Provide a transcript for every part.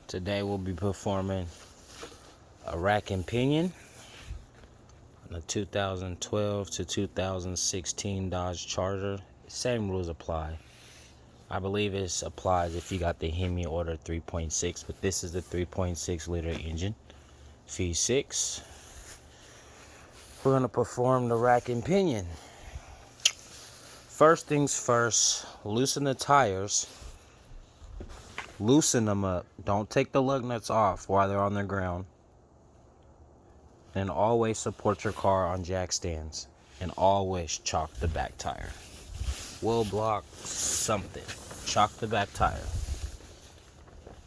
Today we'll be performing a rack and pinion on a 2012 to 2016 Dodge Charger. Same rules apply. I believe it applies if you got the Hemi Order 3.6, but this is the 3.6 liter engine, V6. We're going to perform the rack and pinion. First things first, loosen the tires. Loosen them up. Don't take the lug nuts off while they're on the ground. And always support your car on jack stands. And always chalk the back tire. Wheel block, something. Chalk the back tire.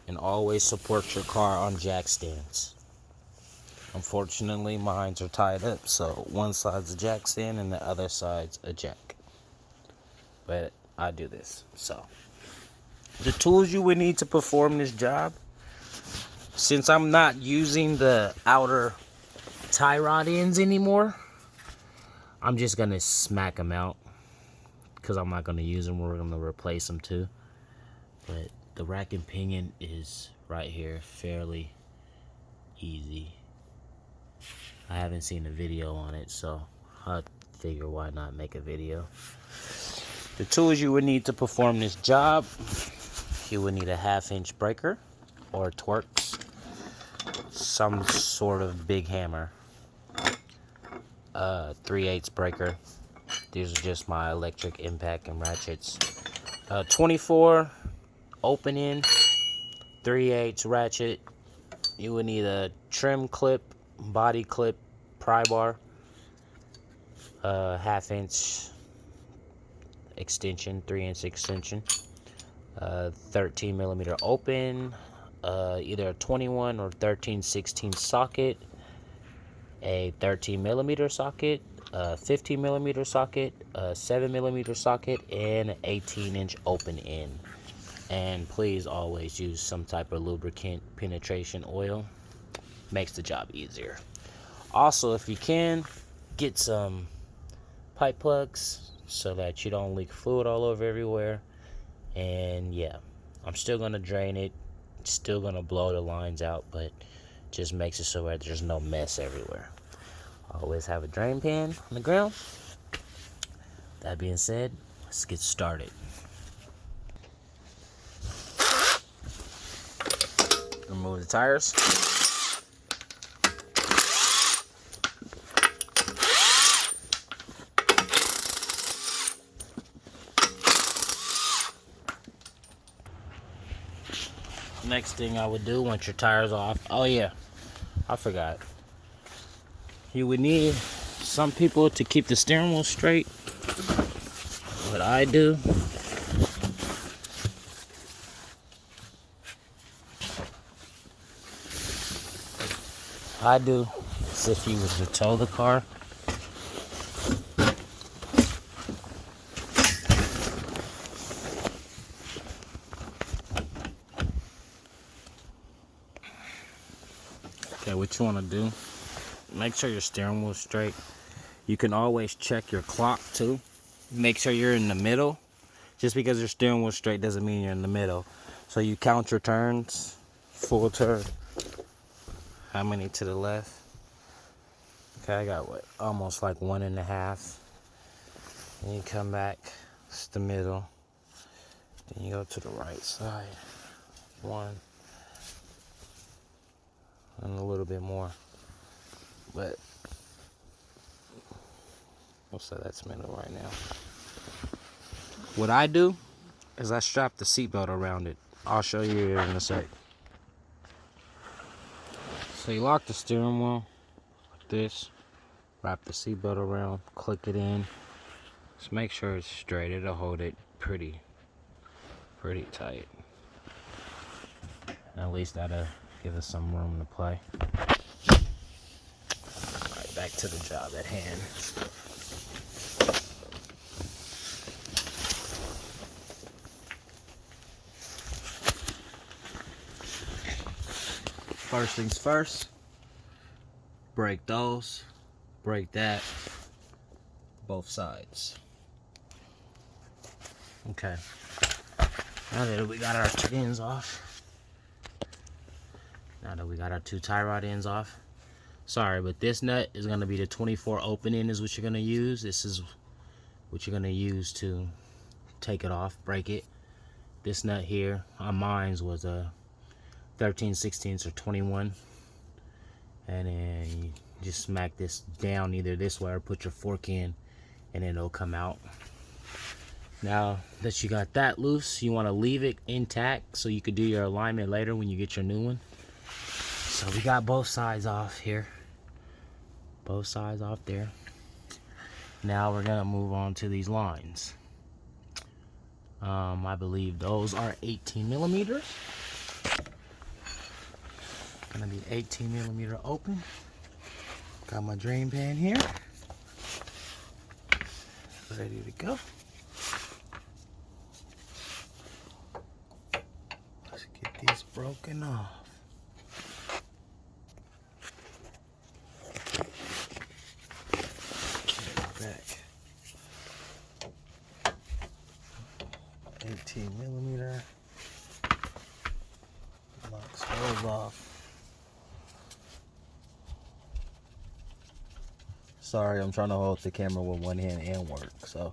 And always support your car on jack stands. Unfortunately, mine are tied up, so one side's a jack stand and the other side's a jack. But I do this, so. The tools you would need to perform this job, since I'm not using the outer tie rod ends anymore, I'm just gonna smack them out because I'm not gonna use them. We're gonna replace them too. But the rack and pinion is right here, fairly easy. I haven't seen a video on it, so I figure why not make a video. The tools you would need to perform this job: you would need a 1/2-inch breaker or Twerks, some sort of big hammer, 3/8 breaker. These are just my electric impact and ratchets. 24 open end, 3/8 ratchet. You would need a trim clip, body clip, pry bar, 1/2-inch extension, 3-inch extension. 13mm open, either a 21 or 13/16 socket, a 13mm socket, a 15mm socket, a 7mm socket, and an 18-inch open end. And please always use some type of lubricant penetration oil. Makes the job easier. Also, if you can, get some pipe plugs so that you don't leak fluid all over everywhere. And yeah, I'm still gonna drain it, still gonna blow the lines out, but just makes it so that there's no mess everywhere. Always have a drain pan on the ground. That being said, let's get started. Remove the tires. Next thing I would do once your tires off, oh yeah, I forgot. You would need some people to keep the steering wheel straight. What I do, is if you were to tow the car, okay, what you want to do, make sure your steering wheel is straight. You can always check your clock too. Make sure you're in the middle. Just because your steering wheel is straight doesn't mean you're in the middle. So you count your turns, full turn. How many to the left? Okay, I got what? Almost like 1.5. Then you come back, it's the middle. Then you go to the right side. 1. And a little bit more. But we'll say that's middle right now. What I do is I strap the seatbelt around it. I'll show you here in a sec. So you lock the steering wheel like this, wrap the seatbelt around, click it in. Just make sure it's straight. It'll hold it pretty tight. At least that'll give us some room to play. Alright, back to the job at hand. First things first, break those, break that, both sides. Okay, now that we got our pins off, Now that we got our 2 tie rod ends off. Sorry, but this nut is going to be the 24 opening is what you're going to use. This is what you're going to use to take it off, break it. This nut here on mine's was a 13/16 or 21. And then you just smack this down either this way or put your fork in and then it'll come out. Now that you got that loose, you want to leave it intact so you could do your alignment later when you get your new one. So we got both sides off here. Both sides off there. Now we're gonna move on to these lines. I believe those are 18 millimeters. Gonna be 18 millimeter open. Got my drain pan here. Ready to go. Let's get these broken off. Back. 18 millimeter. Locks those off. Sorry, I'm trying to hold the camera with one hand and work, so.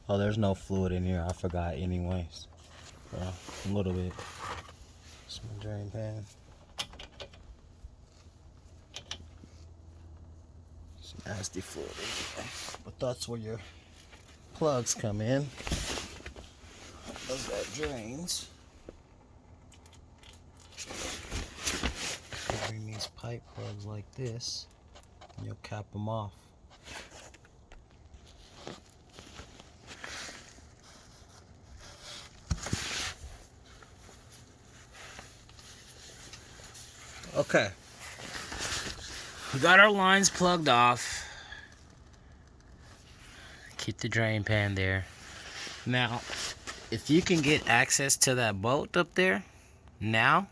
Oh, there's no fluid in here. I forgot anyways. A little bit. It's my drain pan. Some nasty fluid anyway. But that's where your plugs come in. Those that drains. Bring these pipe plugs like this, and you'll cap them off. Okay, we got our lines plugged off. Keep the drain pan there. Now, if you can get access to that bolt up there, now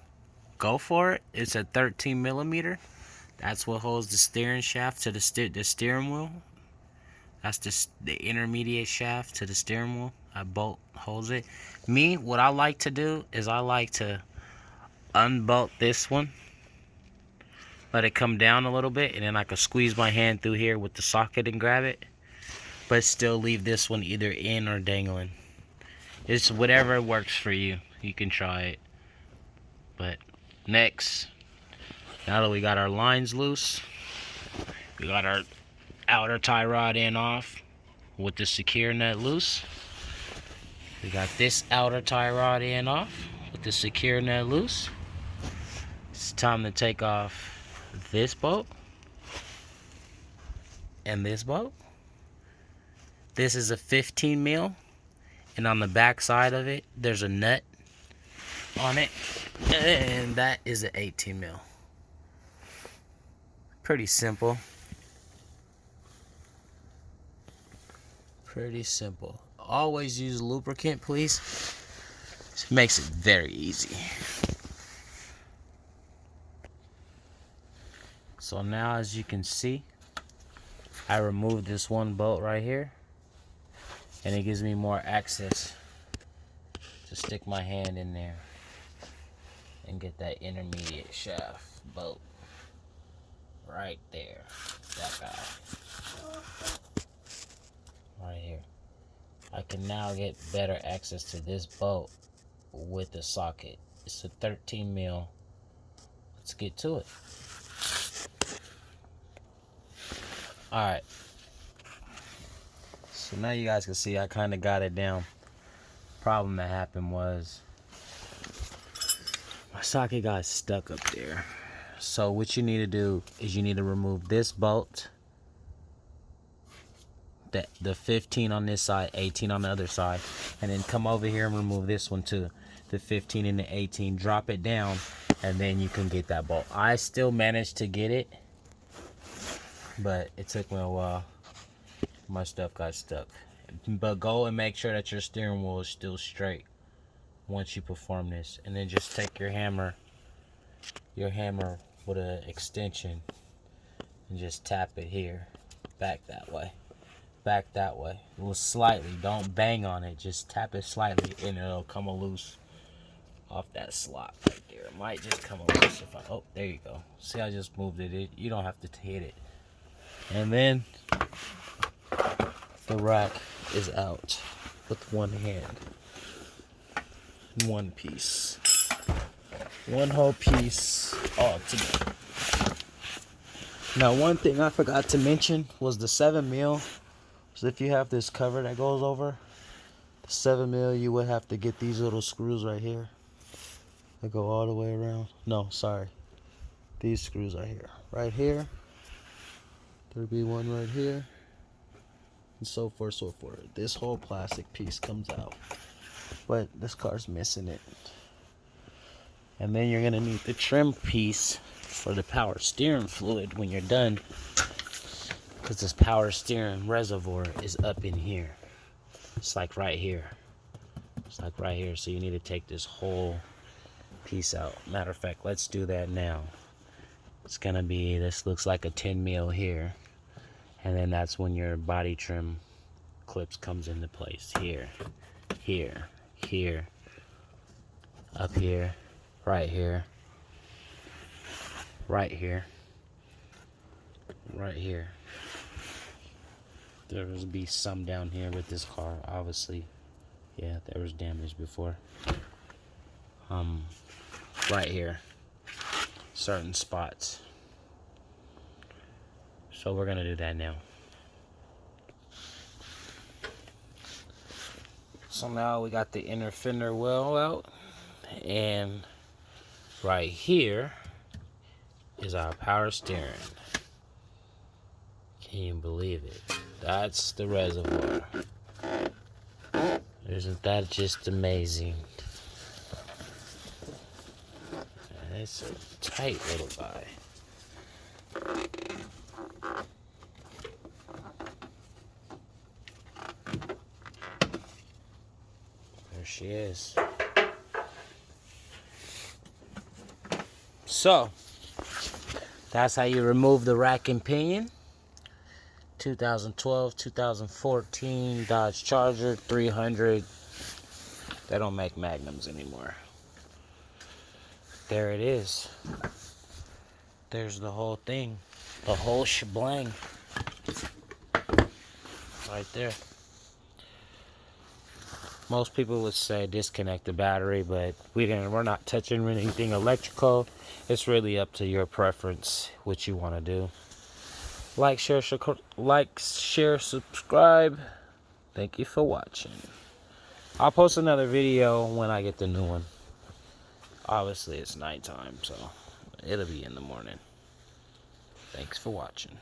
go for it. It's a 13 millimeter. That's what holds the steering shaft to the steering wheel. That's the intermediate shaft to the steering wheel. That bolt holds it. Me, what I like to do is I like to unbolt this one. Let it come down a little bit, and then I can squeeze my hand through here with the socket and grab it. But still leave this one either in or dangling. It's whatever works for you. You can try it. But next, now that we got our lines loose, we got our outer tie rod end off with the secure nut loose. We got this outer tie rod end off with the secure nut loose. It's time to take off this bolt and this bolt. This is a 15 mil, and on the back side of it there's a nut on it, and that is an 18 mil. Pretty simple. Pretty simple. Always use lubricant, please. It makes it very easy. So now, as you can see, I removed this one bolt right here, and it gives me more access to stick my hand in there and get that intermediate shaft bolt right there. That guy right here. I can now get better access to this bolt with the socket. It's a 13 mil. Let's get to it. Alright, so now you guys can see I kind of got it down. Problem that happened was my socket got stuck up there. So what you need to do is you need to remove this bolt, the 15 on this side, 18 on the other side, and then come over here and remove this one too, the 15 and the 18. Drop it down, and then you can get that bolt. I still managed to get it, but it took me a while. My stuff got stuck. But go and make sure that your steering wheel is still straight once you perform this. And then just take your hammer with an extension and just tap it here. Back that way. Back that way. Well, slightly. Don't bang on it. Just tap it slightly and it'll come loose off that slot right there. It might just come loose if I... Oh, there you go. See, I just moved it. You don't have to hit it. And then the rack is out with one hand. One piece. One whole piece all together. Now, one thing I forgot to mention was the 7mm. So if you have this cover that goes over, the 7mm, you would have to get these little screws right here that go all the way around. No, sorry. These screws right here. Right here. There'll be one right here. And so forth, so forth. This whole plastic piece comes out. But this car's missing it. And then you're going to need the trim piece for the power steering fluid when you're done. Because this power steering reservoir is up in here. It's like right here. It's like right here. So you need to take this whole piece out. Matter of fact, let's do that now. It's going to be, this looks like a 10mm here. And then that's when your body trim clips comes into place. Here, here, here, up here, right here, right here, right here. There will be some down here with this car, obviously. Yeah, there was damage before. Right here, certain spots. So we're gonna do that now. So now we got the inner fender well out, and right here is our power steering. Can you believe it? That's the reservoir. Isn't that just amazing? It's a tight little guy. There she is. So, that's how you remove the rack and pinion. 2012, 2014 Dodge Charger 300. They don't make Magnums anymore. There it is. There's the whole thing. The whole shebang. Right there. Most people would say disconnect the battery, but we're not touching anything electrical. It's really up to your preference what you want to do. Like, share, subscribe. Thank you for watching. I'll post another video when I get the new one. Obviously, it's nighttime, so it'll be in the morning. Thanks for watching.